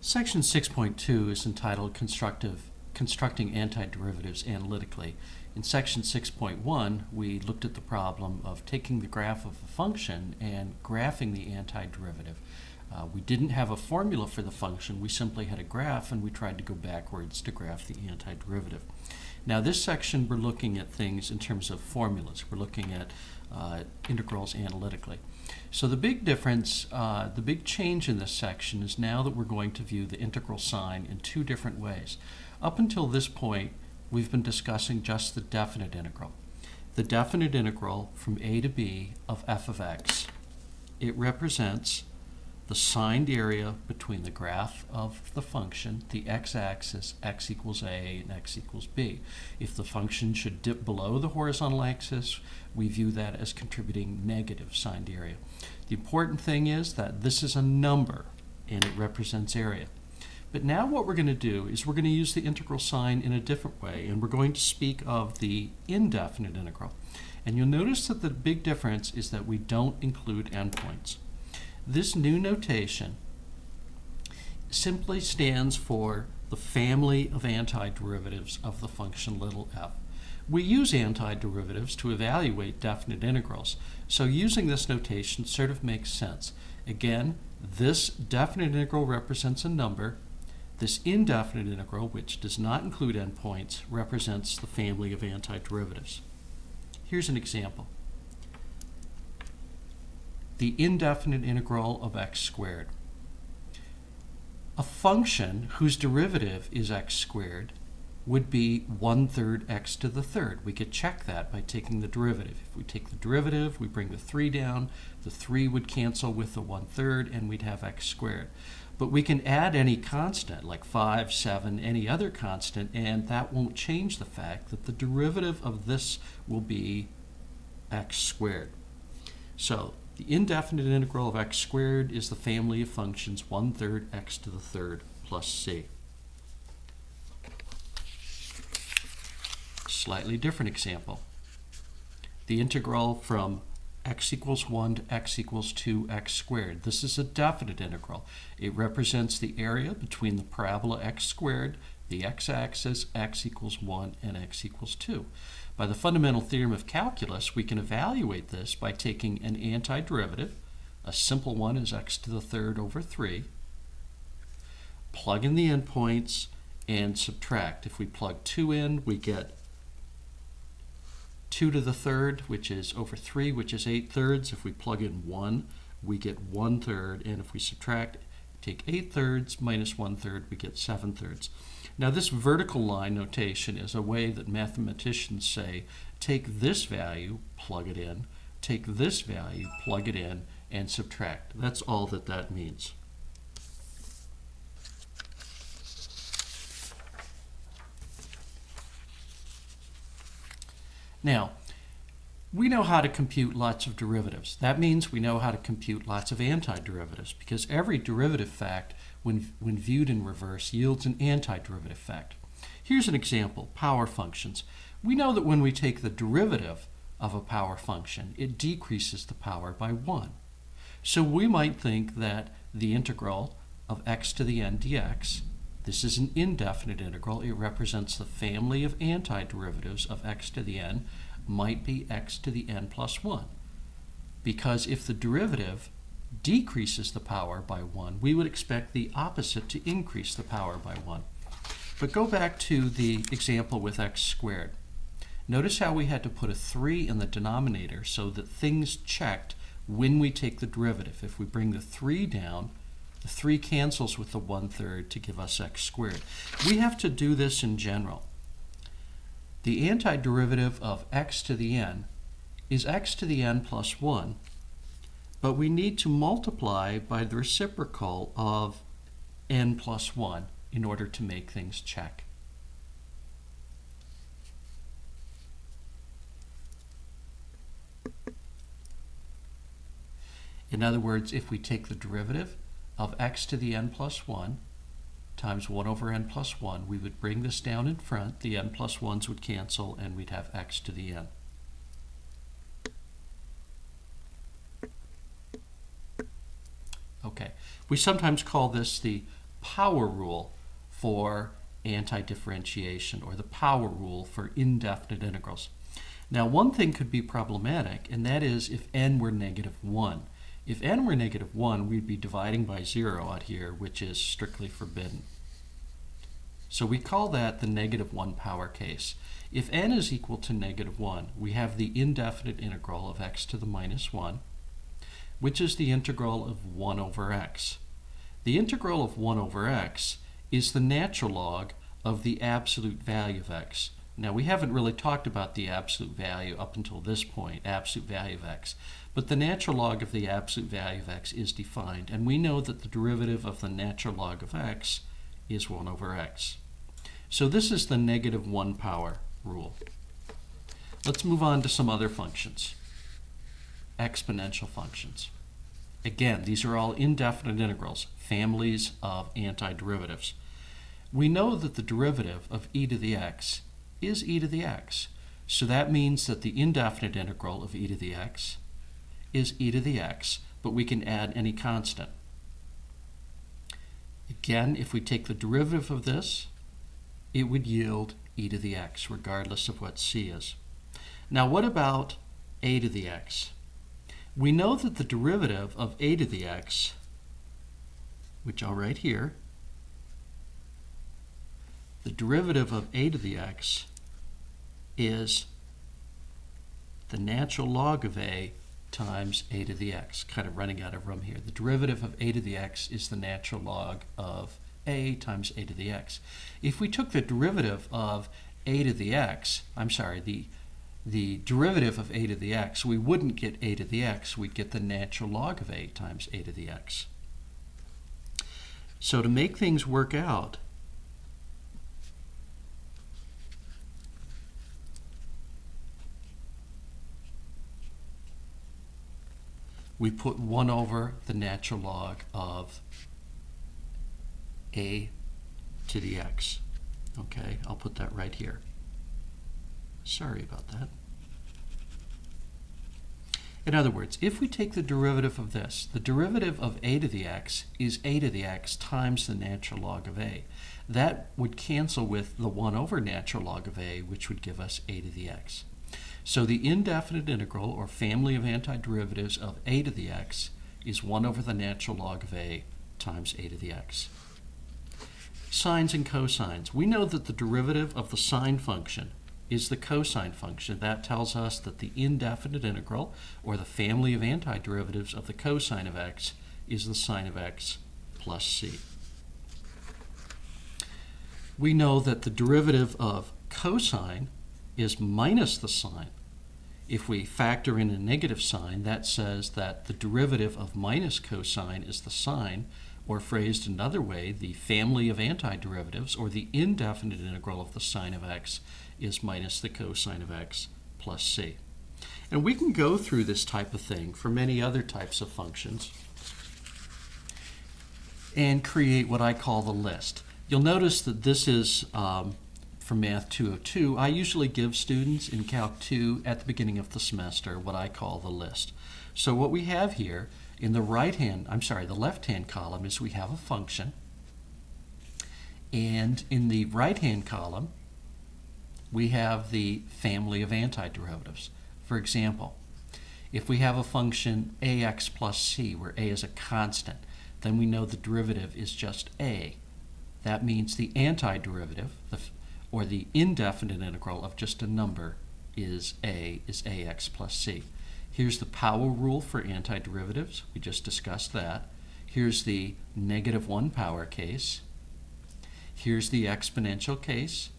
Section 6.2 is entitled Constructing Antiderivatives Analytically. In Section 6.1, we looked at the problem of taking the graph of a function and graphing the antiderivative. We didn't have a formula for the function, we simply had a graph and we tried to go backwards to graph the antiderivative. Now this section we're looking at things in terms of formulas. We're looking at integrals analytically. So the big difference, the big change in this section is now that we're going to view the integral sign in two different ways. Up until this point, we've been discussing just the definite integral. The definite integral from a to b of f of x. It represents the signed area between the graph of the function, the x-axis, x equals a and x equals b. If the function should dip below the horizontal axis, we view that as contributing negative signed area. The important thing is that this is a number and it represents area. But now what we're going to do is we're going to use the integral sign in a different way, and we're going to speak of the indefinite integral. And you'll notice that the big difference is that we don't include endpoints. This new notation simply stands for the family of antiderivatives of the function little f. We use antiderivatives to evaluate definite integrals, so using this notation sort of makes sense. Again, this definite integral represents a number. This indefinite integral, which does not include endpoints, represents the family of antiderivatives. Here's an example. The indefinite integral of x squared. A function whose derivative is x squared would be 1/3 x to the third. We could check that by taking the derivative. If we take the derivative, we bring the 3 down, the 3 would cancel with the 1/3 and we'd have x squared. But we can add any constant, like 5, 7, any other constant, and that won't change the fact that the derivative of this will be x squared. So the indefinite integral of x squared is the family of functions 1/3 x to the third plus c. Slightly different example. The integral from x equals 1 to x equals 2x squared. This is a definite integral. It represents the area between the parabola x squared, the x-axis, x equals 1, and x equals 2. By the fundamental theorem of calculus, we can evaluate this by taking an antiderivative. A simple one is x to the third over 3. Plug in the endpoints and subtract. If we plug 2 in, we get 2 to the third, which is over 3, which is 8/3. If we plug in 1, we get 1/3. And if we subtract, take 8/3 minus 1/3, we get 7/3. Now this vertical line notation is a way that mathematicians say, take this value, plug it in, take this value, plug it in, and subtract. That's all that that means. Now, we know how to compute lots of derivatives. That means we know how to compute lots of antiderivatives, because every derivative fact, when viewed in reverse, yields an antiderivative fact. Here's an example, power functions. We know that when we take the derivative of a power function, it decreases the power by 1. So we might think that the integral of x to the n dx, this is an indefinite integral, it represents the family of antiderivatives of x to the n, might be x to the n plus 1. Because if the derivative decreases the power by 1, we would expect the opposite to increase the power by 1. But go back to the example with x squared. Notice how we had to put a 3 in the denominator so that things checked when we take the derivative. If we bring the 3 down, the 3 cancels with the 1/3 to give us x squared. We have to do this in general. The antiderivative of x to the n is x to the n plus 1, but we need to multiply by the reciprocal of n plus 1 in order to make things check. In other words, if we take the derivative of x to the n plus 1 times 1 over n plus 1, we would bring this down in front, the n plus 1s would cancel, and we'd have x to the n. Okay, we sometimes call this the power rule for antidifferentiation, or the power rule for indefinite integrals. Now, one thing could be problematic, and that is if n were -1. If n were -1, we'd be dividing by 0 out here, which is strictly forbidden. So we call that the -1 power case. If n is equal to -1, we have the indefinite integral of x to the -1, which is the integral of 1 over x. The integral of 1 over x is the natural log of the absolute value of x. Now, we haven't really talked about the absolute value up until this point, absolute value of x. But the natural log of the absolute value of x is defined, and we know that the derivative of the natural log of x is 1 over x. So this is the -1 power rule. Let's move on to some other functions. Exponential functions. Again, these are all indefinite integrals, families of antiderivatives. We know that the derivative of e to the x is e to the x. So that means that the indefinite integral of e to the x is e to the x, but we can add any constant. Again, if we take the derivative of this, it would yield e to the x, regardless of what c is. Now, what about a to the x? We know that the derivative of a to the x, which I'll write here, the derivative of a to the x is the natural log of a times a to the x. Kind of running out of room here. The derivative of a to the x is the natural log of a times a to the x. If we took the derivative of a to the x, the derivative of a to the x, we wouldn't get a to the x, we'd get the natural log of a times a to the x. So to make things work out, we put 1 over the natural log of a to the x. Okay, I'll put that right here. Sorry about that. In other words, if we take the derivative of this, the derivative of a to the x is a to the x times the natural log of a. That would cancel with the 1 over natural log of a, which would give us a to the x. So the indefinite integral, or family of antiderivatives, of a to the x is 1 over the natural log of a times a to the x. Sines and cosines. We know that the derivative of the sine function is the cosine function. That tells us that the indefinite integral, or the family of antiderivatives of the cosine of x, is the sine of x plus c. We know that the derivative of cosine is minus the sine. If we factor in a negative sign, that says that the derivative of minus cosine is the sine, or phrased another way, the family of antiderivatives, or the indefinite integral of the sine of x, is minus the cosine of x plus c. And we can go through this type of thing for many other types of functions and create what I call the list. You'll notice that this is from Math 202. I usually give students in Calc 2 at the beginning of the semester what I call the list. So what we have here in the the left-hand column is we have a function, and in the right-hand column we have the family of antiderivatives. For example, if we have a function ax plus c, where a is a constant, then we know the derivative is just a. That means the antiderivative, or the indefinite integral of just a number, is ax plus c. Here's the power rule for antiderivatives. We just discussed that. Here's the -1 power case. Here's the exponential case.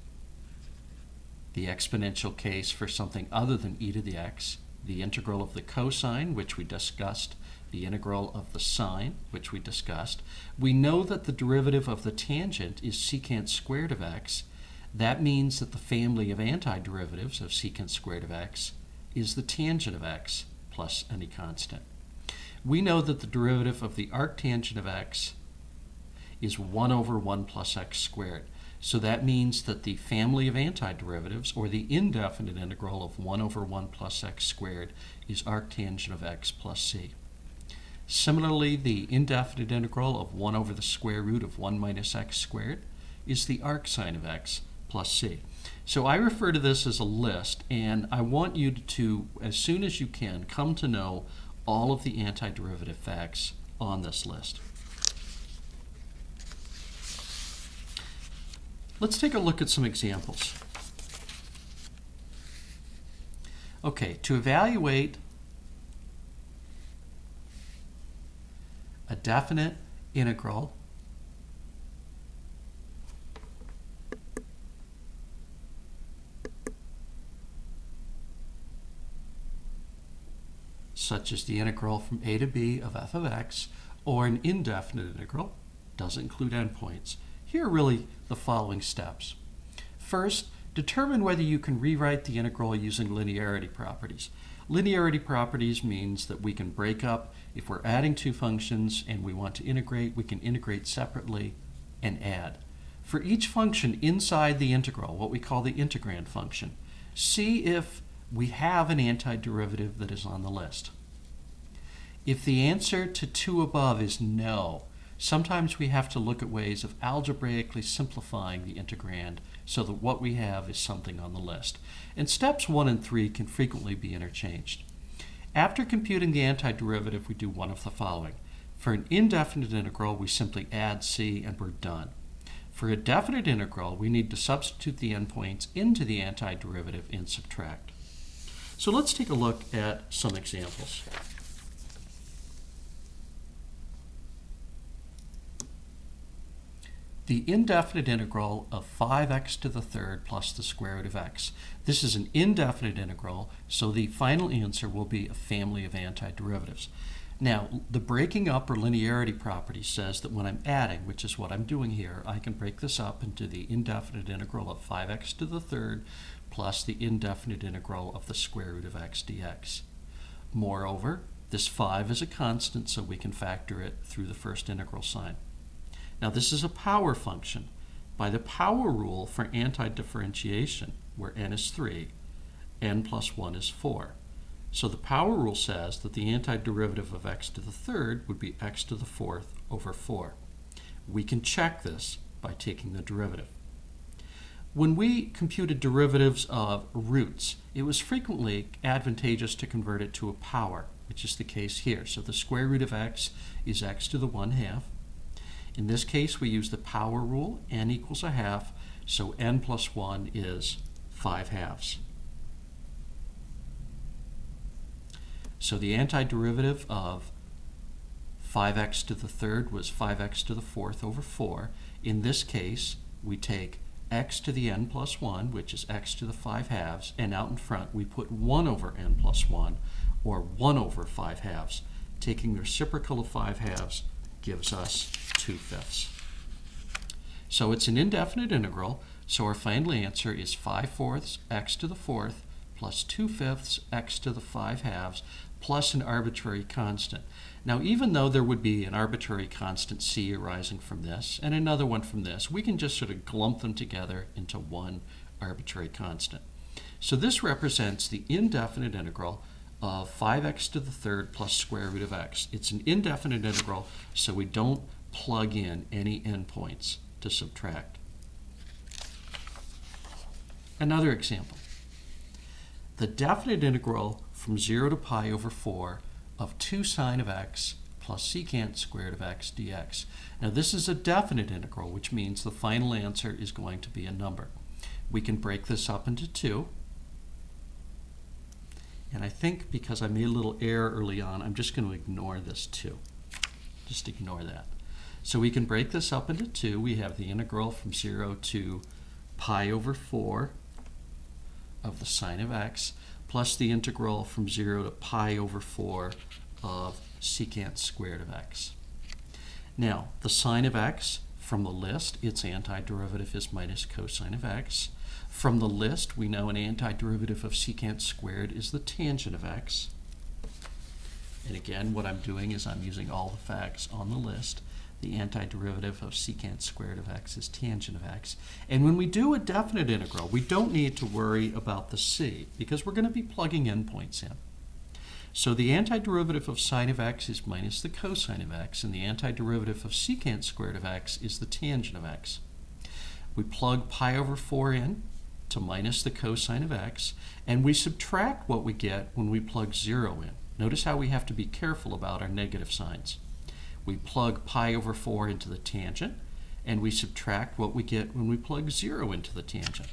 The exponential case for something other than e to the x. The integral of the cosine, which we discussed. The integral of the sine, which we discussed. We know that the derivative of the tangent is secant squared of x. That means that the family of antiderivatives of secant squared of x is the tangent of x plus any constant. We know that the derivative of the arctangent of x is 1 over 1 plus x squared. So that means that the family of antiderivatives, or the indefinite integral of 1 over 1 plus x squared, is arctangent of x plus c. Similarly, the indefinite integral of 1 over the square root of 1 minus x squared is the arc sine of x plus c. So I refer to this as a list, and I want you to, as soon as you can, come to know all of the antiderivative facts on this list. Let's take a look at some examples. Okay, to evaluate a definite integral such as the integral from a to b of f of x, or an indefinite integral, doesn't include endpoints. Here are really the following steps. First, determine whether you can rewrite the integral using linearity properties. Linearity properties means that we can break up, if we're adding two functions and we want to integrate, we can integrate separately and add. For each function inside the integral, what we call the integrand function, see if we have an antiderivative that is on the list. If the answer to 2 above is no, sometimes we have to look at ways of algebraically simplifying the integrand so that what we have is something on the list. And steps 1 and 3 can frequently be interchanged. After computing the antiderivative, we do one of the following. For an indefinite integral, we simply add c and we're done. For a definite integral, we need to substitute the endpoints into the antiderivative and subtract. So let's take a look at some examples. The indefinite integral of 5x to the third plus the square root of x. This is an indefinite integral, so the final answer will be a family of antiderivatives. Now, the breaking up or linearity property says that when I'm adding, which is what I'm doing here, I can break this up into the indefinite integral of 5x to the third plus the indefinite integral of the square root of x dx. Moreover, this 5 is a constant, so we can factor it through the first integral sign. Now this is a power function. By the power rule for antidifferentiation, where n is 3, n plus 1 is 4. So the power rule says that the antiderivative of x to the third would be x to the fourth over 4. We can check this by taking the derivative. When we computed derivatives of roots, it was frequently advantageous to convert it to a power, which is the case here. So the square root of x is x to the 1/2. In this case, we use the power rule, n equals 1/2, so n plus 1 is 5/2. So the antiderivative of 5x to the third was 5x to the fourth over 4. In this case, we take x to the n plus 1, which is x to the 5/2, and out in front we put 1 over n plus 1, or 1 over 5/2. Taking the reciprocal of 5/2 gives us 2/5. So it's an indefinite integral, so our final answer is 5/4 x to the fourth plus 2/5 x to the 5/2 plus an arbitrary constant. Now, even though there would be an arbitrary constant c arising from this and another one from this, we can just sort of glump them together into one arbitrary constant. So this represents the indefinite integral of 5x to the third plus square root of x. It's an indefinite integral, so we don't plug in any endpoints to subtract. Another example. The definite integral from 0 to pi over 4 of 2 sine of x plus secant squared of x dx. Now this is a definite integral, which means the final answer is going to be a number. We can break this up into 2. And I think because I made a little error early on, I'm just going to ignore this 2. Just ignore that. So we can break this up into 2. We have the integral from 0 to pi over 4 of the sine of x plus the integral from 0 to pi over 4 of secant squared of x. Now, the sine of x, from the list, its antiderivative is minus cosine of x. From the list, we know an antiderivative of secant squared is the tangent of x. And again, what I'm doing is I'm using all the facts on the list. The antiderivative of secant squared of x is tangent of x. And when we do a definite integral, we don't need to worry about the c, because we're going to be plugging endpoints in. So the antiderivative of sine of x is minus the cosine of x, and the antiderivative of secant squared of x is the tangent of x. We plug pi over 4 in to minus the cosine of x, and we subtract what we get when we plug 0 in. Notice how we have to be careful about our negative signs. We plug pi over 4 into the tangent, and we subtract what we get when we plug 0 into the tangent.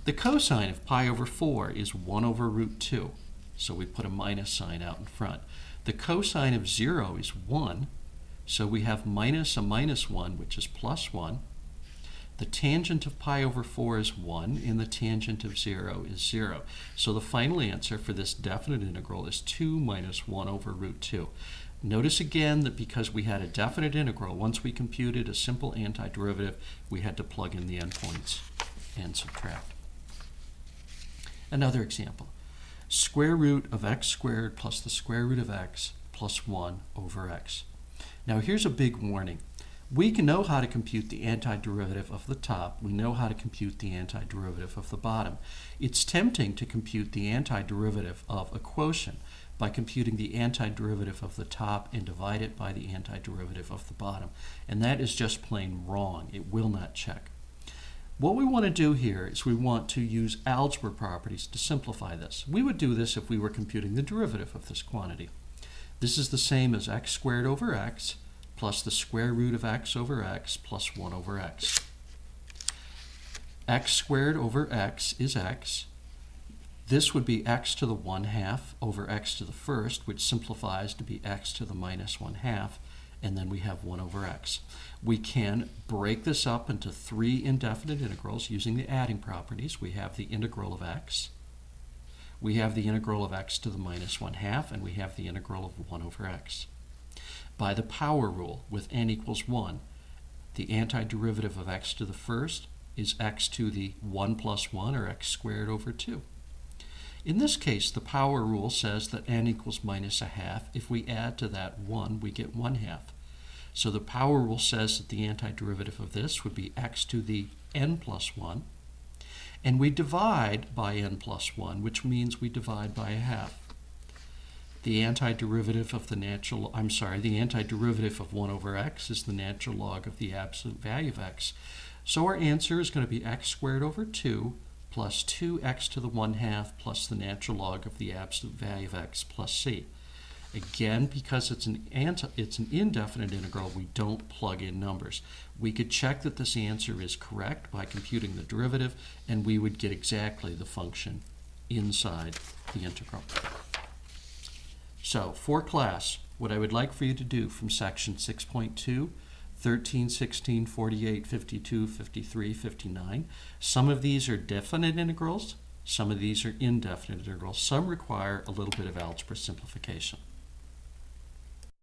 The cosine of pi over 4 is 1 over root 2, so we put a minus sign out in front. The cosine of 0 is 1, so we have minus a minus 1, which is plus 1. The tangent of pi over 4 is 1, and the tangent of 0 is 0. So the final answer for this definite integral is 2 minus 1 over root 2. Notice again that because we had a definite integral, once we computed a simple antiderivative, we had to plug in the endpoints and subtract. Another example. Square root of x squared plus the square root of x plus 1 over x. Now here's a big warning. We can know how to compute the antiderivative of the top. We know how to compute the antiderivative of the bottom. It's tempting to compute the antiderivative of a quotient by computing the antiderivative of the top and divide it by the antiderivative of the bottom. And that is just plain wrong. It will not check. What we want to do here is we want to use algebra properties to simplify this. We would do this if we were computing the derivative of this quantity. This is the same as x squared over x plus the square root of x over x plus 1 over x. X squared over x is x. This would be x to the 1/2 over x to the first, which simplifies to be x to the minus 1/2, and then we have 1 over x. We can break this up into 3 indefinite integrals using the adding properties. We have the integral of x, we have the integral of x to the minus 1/2, and we have the integral of 1 over x. By the power rule, with n equals 1, the antiderivative of x to the first is x to the 1 plus 1, or x squared over 2. In this case, the power rule says that n equals minus 1/2. If we add to that 1, we get 1/2. So the power rule says that the antiderivative of this would be x to the n plus 1. And we divide by n plus 1, which means we divide by 1/2. The antiderivative of the antiderivative of 1 over x is the natural log of the absolute value of x. So our answer is going to be x squared over 2 plus 2x to the 1/2 plus the natural log of the absolute value of x plus c. Again, because it's an indefinite integral, we don't plug in numbers. We could check that this answer is correct by computing the derivative, and we would get exactly the function inside the integral. So, for class, what I would like for you to do from section 6.2, 13, 16, 48, 52, 53, 59, some of these are definite integrals, some of these are indefinite integrals. Some require a little bit of algebra simplification.